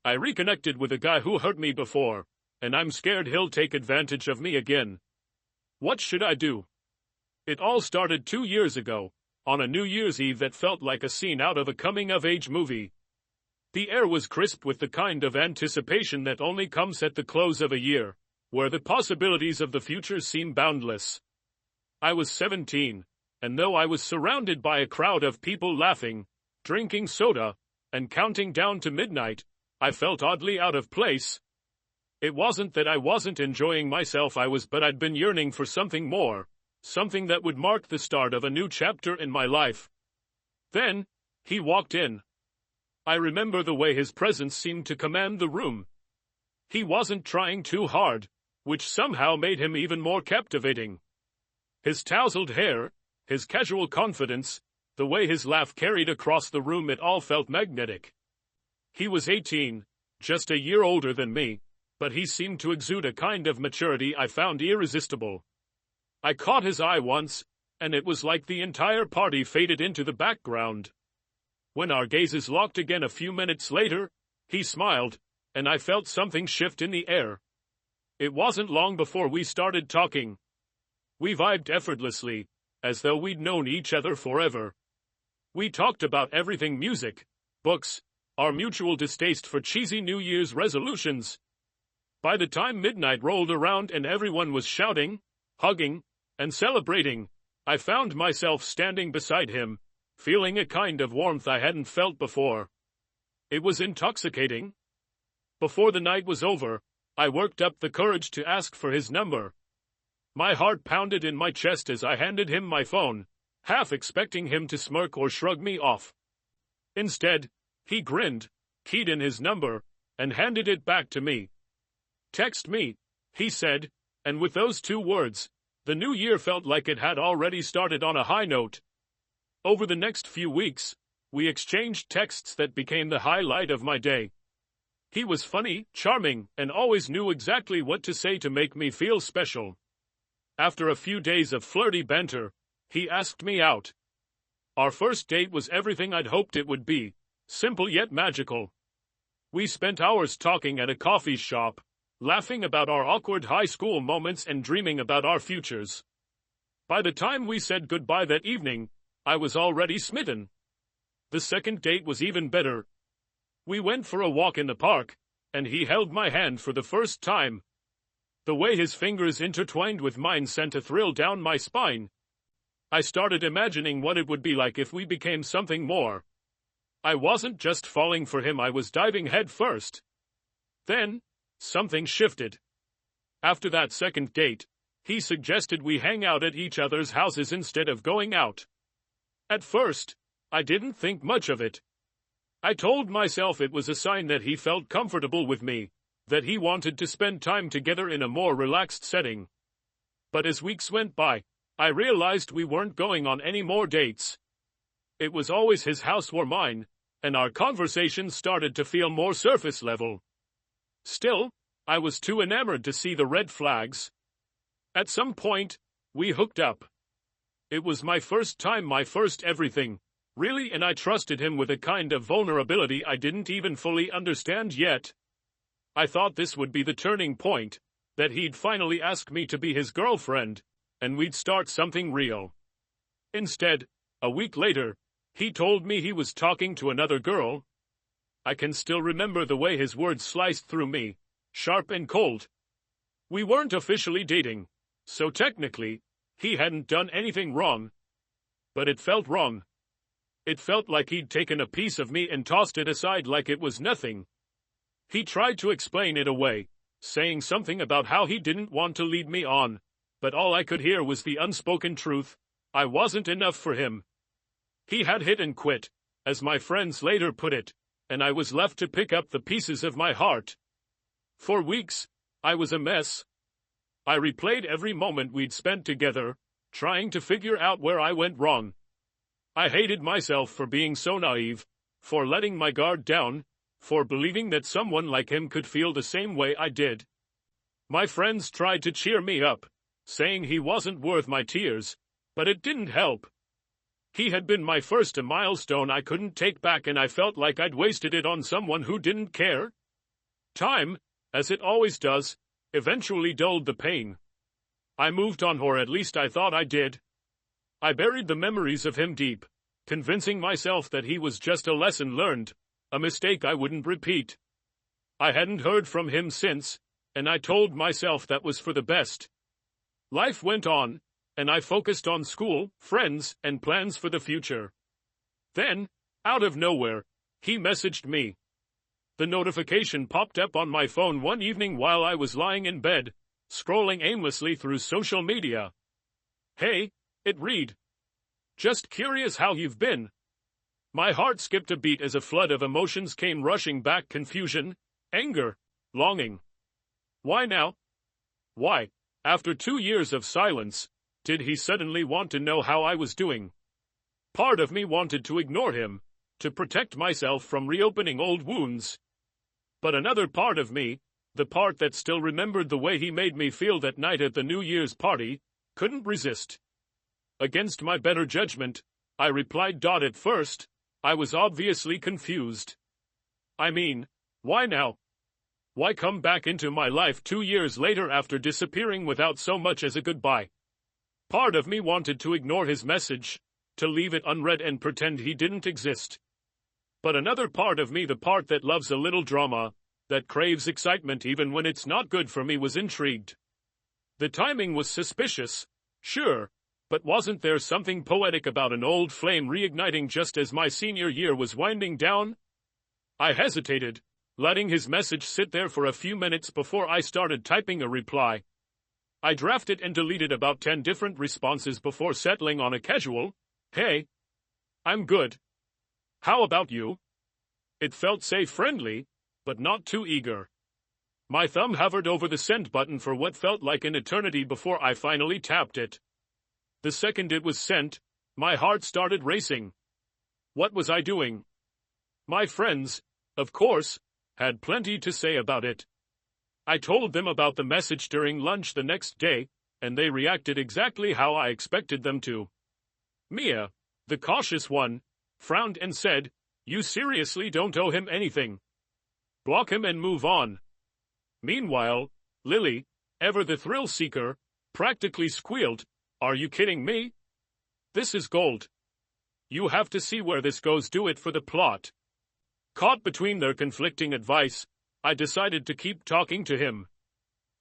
I reconnected with a guy who hurt me before, and I'm scared he'll take advantage of me again. What should I do? It all started 2 years ago, on a New Year's Eve that felt like a scene out of a coming-of-age movie. The air was crisp with the kind of anticipation that only comes at the close of a year, where the possibilities of the future seem boundless. I was 17, and though I was surrounded by a crowd of people laughing, drinking soda, and counting down to midnight, I felt oddly out of place. It wasn't that I wasn't enjoying myself, but I'd been yearning for something more, something that would mark the start of a new chapter in my life. Then, he walked in. I remember the way his presence seemed to command the room. He wasn't trying too hard, which somehow made him even more captivating. His tousled hair, his casual confidence, the way his laugh carried across the room, it all felt magnetic. He was 18, just a year older than me, but he seemed to exude a kind of maturity I found irresistible. I caught his eye once, and it was like the entire party faded into the background. When our gazes locked again a few minutes later, he smiled, and I felt something shift in the air. It wasn't long before we started talking. We vibed effortlessly, as though we'd known each other forever. We talked about everything: music, books, our mutual distaste for cheesy New Year's resolutions. By the time midnight rolled around and everyone was shouting, hugging, and celebrating, I found myself standing beside him, feeling a kind of warmth I hadn't felt before. It was intoxicating. Before the night was over, I worked up the courage to ask for his number. My heart pounded in my chest as I handed him my phone, half expecting him to smirk or shrug me off. Instead, he grinned, keyed in his number, and handed it back to me. "Text me," he said, and with those 2 words, the new year felt like it had already started on a high note. Over the next few weeks, we exchanged texts that became the highlight of my day. He was funny, charming, and always knew exactly what to say to make me feel special. After a few days of flirty banter, he asked me out. Our first date was everything I'd hoped it would be, simple yet magical. We spent hours talking at a coffee shop, laughing about our awkward high school moments and dreaming about our futures. By the time we said goodbye that evening, I was already smitten. The second date was even better. We went for a walk in the park, and he held my hand for the first time. The way his fingers intertwined with mine sent a thrill down my spine. I started imagining what it would be like if we became something more. I wasn't just falling for him, I was diving head first. Then, something shifted. After that second date, he suggested we hang out at each other's houses instead of going out. At first, I didn't think much of it. I told myself it was a sign that he felt comfortable with me, that he wanted to spend time together in a more relaxed setting. But as weeks went by, I realized we weren't going on any more dates. It was always his house or mine, and our conversations started to feel more surface level. Still, I was too enamored to see the red flags. At some point, we hooked up. It was my first time, my first everything, really, and I trusted him with a kind of vulnerability I didn't even fully understand yet. I thought this would be the turning point, that he'd finally ask me to be his girlfriend, and we'd start something real. Instead, a week later, he told me he was talking to another girl. I can still remember the way his words sliced through me, sharp and cold. We weren't officially dating, so technically, he hadn't done anything wrong. But it felt wrong. It felt like he'd taken a piece of me and tossed it aside like it was nothing. He tried to explain it away, saying something about how he didn't want to lead me on, but all I could hear was the unspoken truth: I wasn't enough for him. He had hit and quit, as my friends later put it, and I was left to pick up the pieces of my heart. For weeks, I was a mess. I replayed every moment we'd spent together, trying to figure out where I went wrong. I hated myself for being so naive, for letting my guard down, for believing that someone like him could feel the same way I did. My friends tried to cheer me up, saying he wasn't worth my tears, but it didn't help. He had been my first, a milestone I couldn't take back, and I felt like I'd wasted it on someone who didn't care. Time, as it always does, eventually dulled the pain. I moved on, or at least I thought I did. I buried the memories of him deep, convincing myself that he was just a lesson learned, a mistake I wouldn't repeat. I hadn't heard from him since, and I told myself that was for the best. Life went on, and I focused on school, friends, and plans for the future. Then, out of nowhere, he messaged me. The notification popped up on my phone one evening while I was lying in bed, scrolling aimlessly through social media. "Hey," it read. "Just curious how you've been." My heart skipped a beat as a flood of emotions came rushing back: confusion, anger, longing. Why now? Why, after 2 years of silence, did he suddenly want to know how I was doing? Part of me wanted to ignore him, to protect myself from reopening old wounds. But another part of me, the part that still remembered the way he made me feel that night at the New Year's party, couldn't resist. Against my better judgment, I replied. At first, I was obviously confused. I mean, why now? Why come back into my life 2 years later after disappearing without so much as a goodbye? Part of me wanted to ignore his message, to leave it unread and pretend he didn't exist. But another part of me, the part that loves a little drama, that craves excitement even when it's not good for me, was intrigued. The timing was suspicious, sure, but wasn't there something poetic about an old flame reigniting just as my senior year was winding down? I hesitated, letting his message sit there for a few minutes before I started typing a reply. I drafted and deleted about 10 different responses before settling on a casual, "Hey, I'm good. How about you?" It felt safe, friendly, but not too eager. My thumb hovered over the send button for what felt like an eternity before I finally tapped it. The second it was sent, my heart started racing. What was I doing? My friends, of course, had plenty to say about it. I told them about the message during lunch the next day, and they reacted exactly how I expected them to. Mia, the cautious one, frowned and said, "You seriously don't owe him anything. Block him and move on." Meanwhile, Lily, ever the thrill seeker, practically squealed, "Are you kidding me? This is gold. You have to see where this goes. Do it for the plot." Caught between their conflicting advice, I decided to keep talking to him.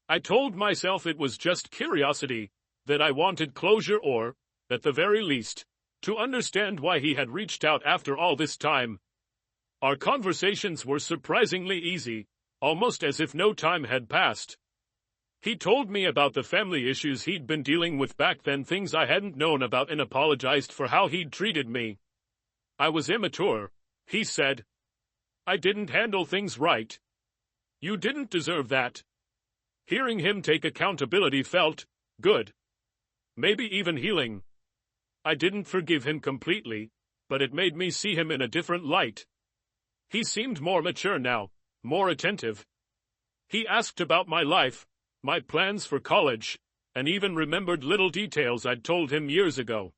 I told myself it was just curiosity, that I wanted closure or, at the very least, to understand why he had reached out after all this time. Our conversations were surprisingly easy, almost as if no time had passed. He told me about the family issues he'd been dealing with back then, things I hadn't known about, and apologized for how he'd treated me. I was immature, he said. I didn't handle things right. You didn't deserve that. Hearing him take accountability felt good. Maybe even healing. I didn't forgive him completely, but it made me see him in a different light. He seemed more mature now, more attentive. He asked about my life, my plans for college, and even remembered little details I'd told him years ago.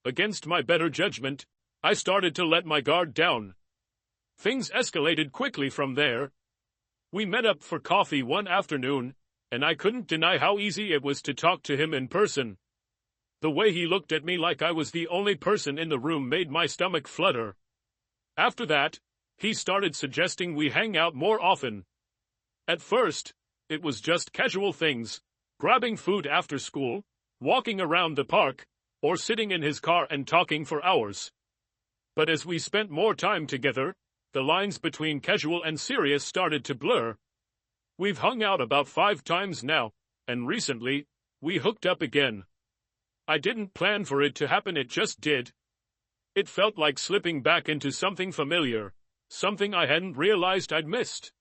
Against my better judgment, I started to let my guard down. Things escalated quickly from there. We met up for coffee one afternoon, and I couldn't deny how easy it was to talk to him in person. The way he looked at me like I was the only person in the room made my stomach flutter. After that, he started suggesting we hang out more often. At first, it was just casual things, grabbing food after school, walking around the park, or sitting in his car and talking for hours. But as we spent more time together, the lines between casual and serious started to blur. We've hung out about 5 times now, and recently, we hooked up again. I didn't plan for it to happen, it just did. It felt like slipping back into something familiar, something I hadn't realized I'd missed.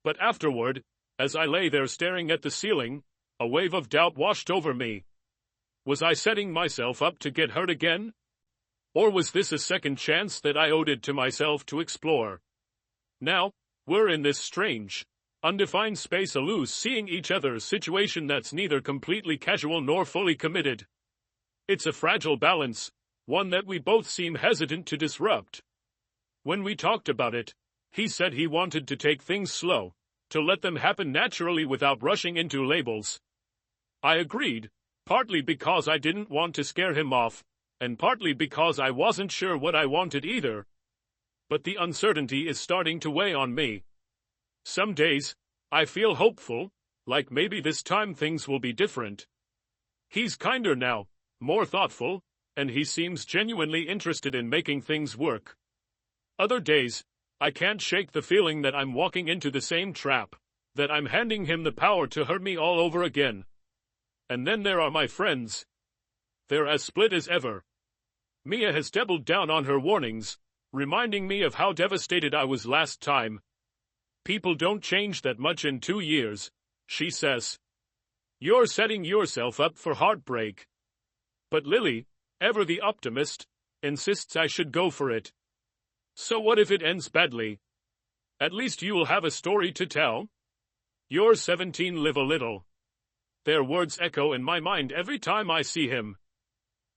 But afterward, as I lay there staring at the ceiling, a wave of doubt washed over me. Was I setting myself up to get hurt again? Or was this a second chance that I owed it to myself to explore? Now, we're in this strange, undefined space, a loose seeing each other's situation that's neither completely casual nor fully committed. It's a fragile balance, one that we both seem hesitant to disrupt. When we talked about it, he said he wanted to take things slow, to let them happen naturally without rushing into labels. I agreed, partly because I didn't want to scare him off, and partly because I wasn't sure what I wanted either. But the uncertainty is starting to weigh on me. Some days, I feel hopeful, like maybe this time things will be different. He's kinder now, more thoughtful, and he seems genuinely interested in making things work. Other days, I can't shake the feeling that I'm walking into the same trap, that I'm handing him the power to hurt me all over again. And then there are my friends. They're as split as ever. Mia has doubled down on her warnings, reminding me of how devastated I was last time. People don't change that much in 2 years, she says. You're setting yourself up for heartbreak. But Lily, ever the optimist, insists I should go for it. So what if it ends badly? At least you will have a story to tell. You're 17, live a little. Their words echo in my mind every time I see him.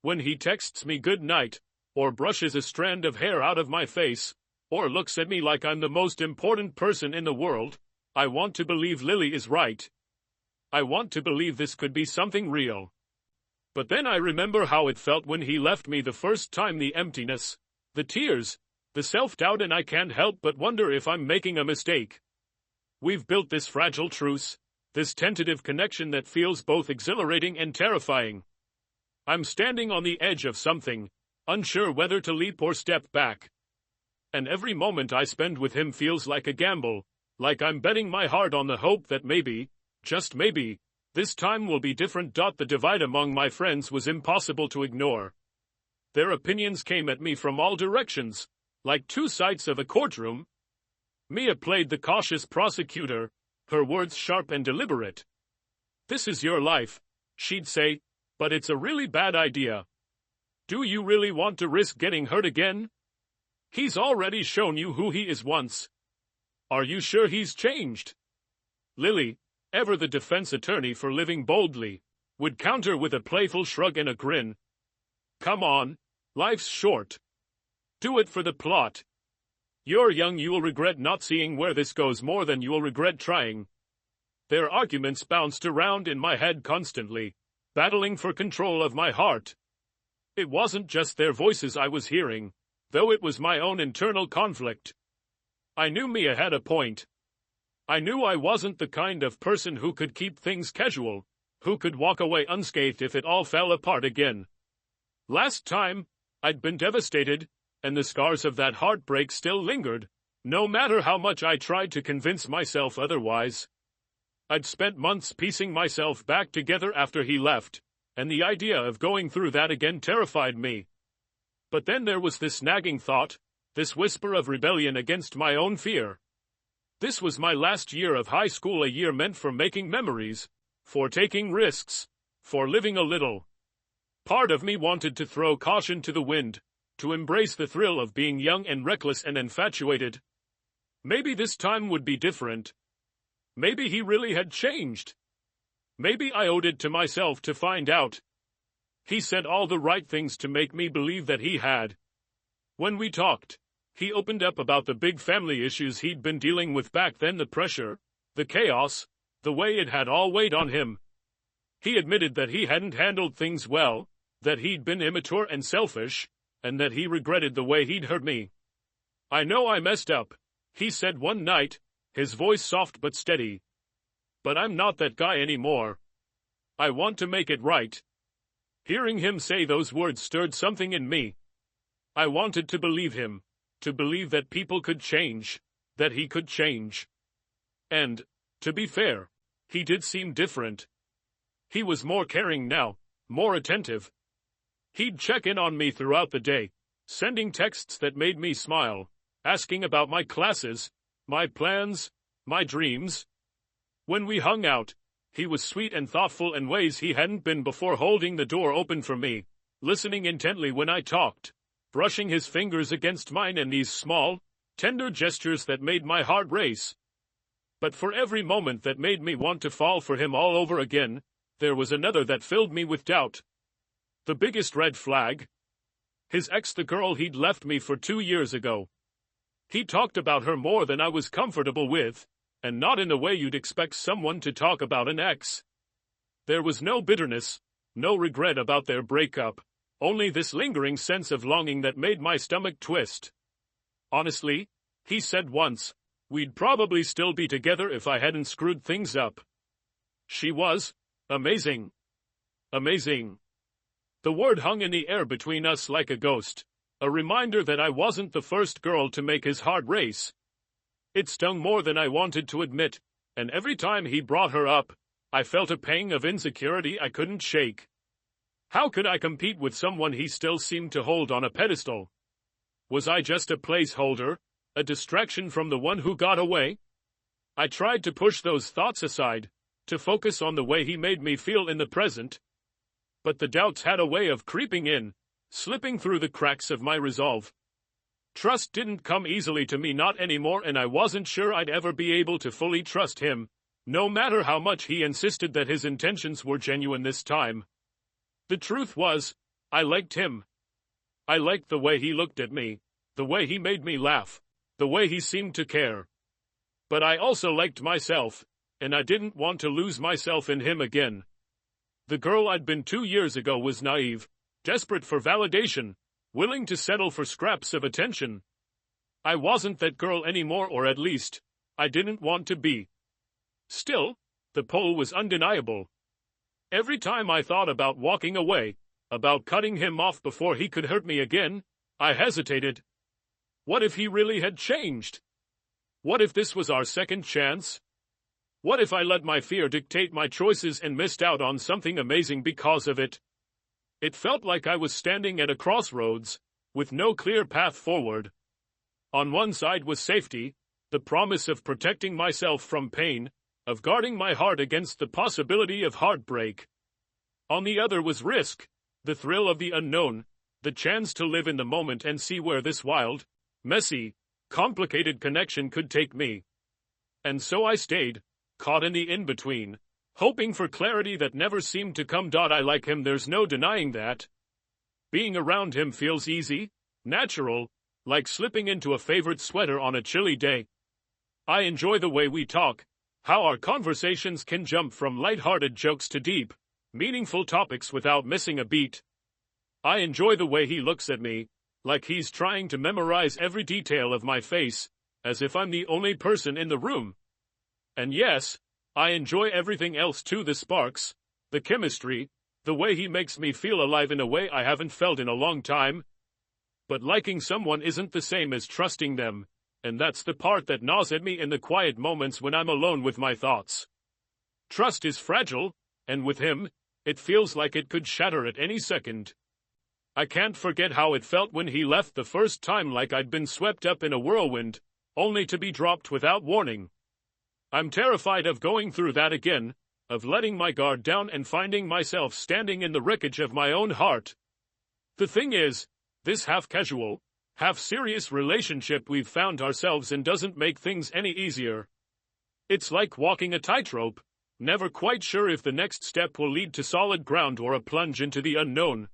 When he texts me good night, or brushes a strand of hair out of my face, or looks at me like I'm the most important person in the world, I want to believe Lily is right. I want to believe this could be something real. But then I remember how it felt when he left me the first time, the emptiness, the tears, the self-doubt, and I can't help but wonder if I'm making a mistake. We've built this fragile truce, this tentative connection that feels both exhilarating and terrifying. I'm standing on the edge of something, unsure whether to leap or step back. And every moment I spend with him feels like a gamble, like I'm betting my heart on the hope that maybe, just maybe, this time will be different. The divide among my friends was impossible to ignore. Their opinions came at me from all directions, like two sides of a courtroom. Mia played the cautious prosecutor, her words sharp and deliberate. This is your life, she'd say, but it's a really bad idea. Do you really want to risk getting hurt again? He's already shown you who he is once. Are you sure he's changed? Lily, ever the defense attorney for living boldly, would counter with a playful shrug and a grin. Come on, life's short. Do it for the plot. You're young, you'll regret not seeing where this goes more than you'll regret trying. Their arguments bounced around in my head constantly, battling for control of my heart. It wasn't just their voices I was hearing, though it was my own internal conflict. I knew Mia had a point. I knew I wasn't the kind of person who could keep things casual, who could walk away unscathed if it all fell apart again. Last time, I'd been devastated, and the scars of that heartbreak still lingered, no matter how much I tried to convince myself otherwise. I'd spent months piecing myself back together after he left, and the idea of going through that again terrified me. But then there was this nagging thought, this whisper of rebellion against my own fear. This was my last year of high school, a year meant for making memories, for taking risks, for living a little. Part of me wanted to throw caution to the wind, to embrace the thrill of being young and reckless and infatuated. Maybe this time would be different. Maybe he really had changed. Maybe I owed it to myself to find out. He said all the right things to make me believe that he had. When we talked, he opened up about the big family issues he'd been dealing with back then, the pressure, the chaos, the way it had all weighed on him. He admitted that he hadn't handled things well, that he'd been immature and selfish, and that he regretted the way he'd hurt me. I know I messed up, he said one night, his voice soft but steady. But I'm not that guy anymore. I want to make it right. Hearing him say those words stirred something in me. I wanted to believe him, to believe that people could change, that he could change. And, to be fair, he did seem different. He was more caring now, more attentive. He'd check in on me throughout the day, sending texts that made me smile, asking about my classes, my plans, my dreams. When we hung out, he was sweet and thoughtful in ways he hadn't been before, holding the door open for me, listening intently when I talked, brushing his fingers against mine, and these small, tender gestures that made my heart race. But for every moment that made me want to fall for him all over again, there was another that filled me with doubt. The biggest red flag? His ex, the girl he'd left me for 2 years ago. He talked about her more than I was comfortable with, and not in the way you'd expect someone to talk about an ex. There was no bitterness, no regret about their breakup, only this lingering sense of longing that made my stomach twist. Honestly, he said once, we'd probably still be together if I hadn't screwed things up. She was amazing. Amazing. The word hung in the air between us like a ghost, a reminder that I wasn't the first girl to make his heart race. It stung more than I wanted to admit, and every time he brought her up, I felt a pang of insecurity I couldn't shake. How could I compete with someone he still seemed to hold on a pedestal? Was I just a placeholder, a distraction from the one who got away? I tried to push those thoughts aside, to focus on the way he made me feel in the present. But the doubts had a way of creeping in, slipping through the cracks of my resolve. Trust didn't come easily to me, not anymore, and I wasn't sure I'd ever be able to fully trust him, no matter how much he insisted that his intentions were genuine this time. The truth was, I liked him. I liked the way he looked at me, the way he made me laugh, the way he seemed to care. But I also liked myself, and I didn't want to lose myself in him again. The girl I'd been 2 years ago was naive, desperate for validation, willing to settle for scraps of attention. I wasn't that girl anymore, or at least, I didn't want to be. Still, the pull was undeniable. Every time I thought about walking away, about cutting him off before he could hurt me again, I hesitated. What if he really had changed? What if this was our second chance? What if I let my fear dictate my choices and missed out on something amazing because of it? It felt like I was standing at a crossroads, with no clear path forward. On one side was safety, the promise of protecting myself from pain, of guarding my heart against the possibility of heartbreak. On the other was risk, the thrill of the unknown, the chance to live in the moment and see where this wild, messy, complicated connection could take me. And so I stayed, caught in the in-between, hoping for clarity that never seemed to come. I like him, there's no denying that. Being around him feels easy, natural, like slipping into a favorite sweater on a chilly day. I enjoy the way we talk, how our conversations can jump from light-hearted jokes to deep, meaningful topics without missing a beat. I enjoy the way he looks at me, like he's trying to memorize every detail of my face, as if I'm the only person in the room. And yes, I enjoy everything else too, the sparks, the chemistry, the way he makes me feel alive in a way I haven't felt in a long time. But liking someone isn't the same as trusting them, and that's the part that gnaws at me in the quiet moments when I'm alone with my thoughts. Trust is fragile, and with him, it feels like it could shatter at any second. I can't forget how it felt when he left the first time, like I'd been swept up in a whirlwind, only to be dropped without warning. I'm terrified of going through that again, of letting my guard down and finding myself standing in the wreckage of my own heart. The thing is, this half-casual, half-serious relationship we've found ourselves in doesn't make things any easier. It's like walking a tightrope, never quite sure if the next step will lead to solid ground or a plunge into the unknown.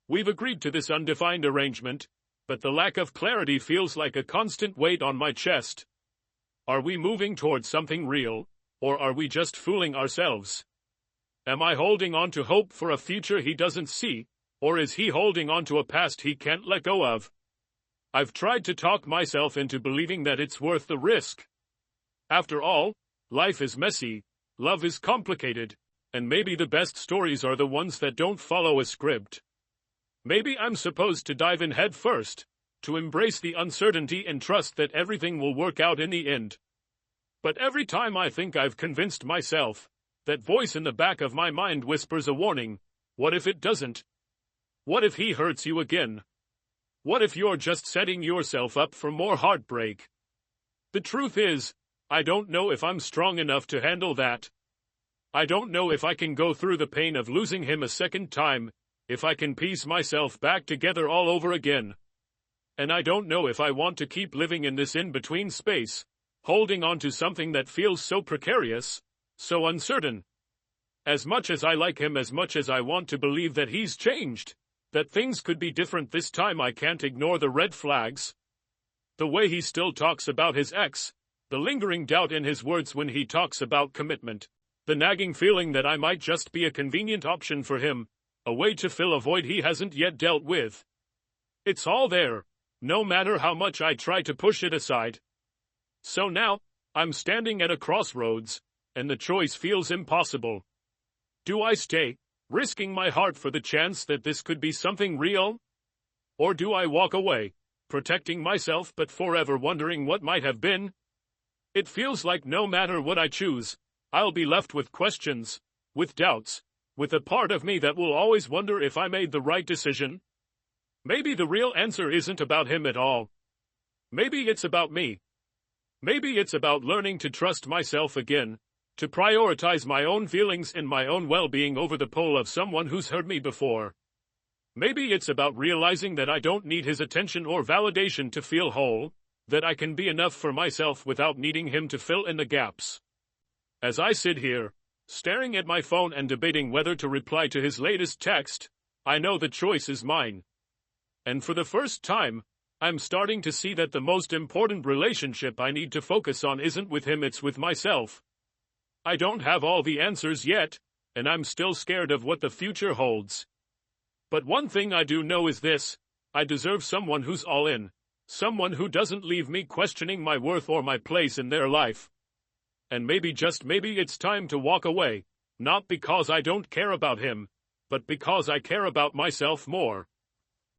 We've agreed to this undefined arrangement, but the lack of clarity feels like a constant weight on my chest. Are we moving towards something real, or are we just fooling ourselves? Am I holding on to hope for a future he doesn't see, or is he holding on to a past he can't let go of? I've tried to talk myself into believing that it's worth the risk. After all, life is messy, love is complicated, and maybe the best stories are the ones that don't follow a script. Maybe I'm supposed to dive in head first, to embrace the uncertainty and trust that everything will work out in the end. But every time I think I've convinced myself, that voice in the back of my mind whispers a warning. What if it doesn't? What if he hurts you again? What if you're just setting yourself up for more heartbreak? The truth is, I don't know if I'm strong enough to handle that. I don't know if I can go through the pain of losing him a second time, if I can piece myself back together all over again. And I don't know if I want to keep living in this in-between space, holding on to something that feels so precarious, so uncertain. As much as I like him, as much as I want to believe that he's changed, that things could be different this time, I can't ignore the red flags. The way he still talks about his ex, The lingering doubt in his words when he talks about commitment. The nagging feeling that I might just be a convenient option for him, a way to fill a void he hasn't yet dealt with. It's all there, no matter how much I try to push it aside. So now, I'm standing at a crossroads, and the choice feels impossible. Do I stay, risking my heart for the chance that this could be something real? Or do I walk away, protecting myself but forever wondering what might have been? It feels like no matter what I choose, I'll be left with questions, with doubts, with a part of me that will always wonder if I made the right decision. Maybe the real answer isn't about him at all. Maybe it's about me. Maybe it's about learning to trust myself again, to prioritize my own feelings and my own well-being over the pull of someone who's hurt me before. Maybe it's about realizing that I don't need his attention or validation to feel whole, that I can be enough for myself without needing him to fill in the gaps. As I sit here, staring at my phone and debating whether to reply to his latest text, I know the choice is mine. And for the first time, I'm starting to see that the most important relationship I need to focus on isn't with him, it's with myself. I don't have all the answers yet, and I'm still scared of what the future holds. But one thing I do know is this: I deserve someone who's all in, someone who doesn't leave me questioning my worth or my place in their life. And maybe, just maybe, it's time to walk away, not because I don't care about him, but because I care about myself more.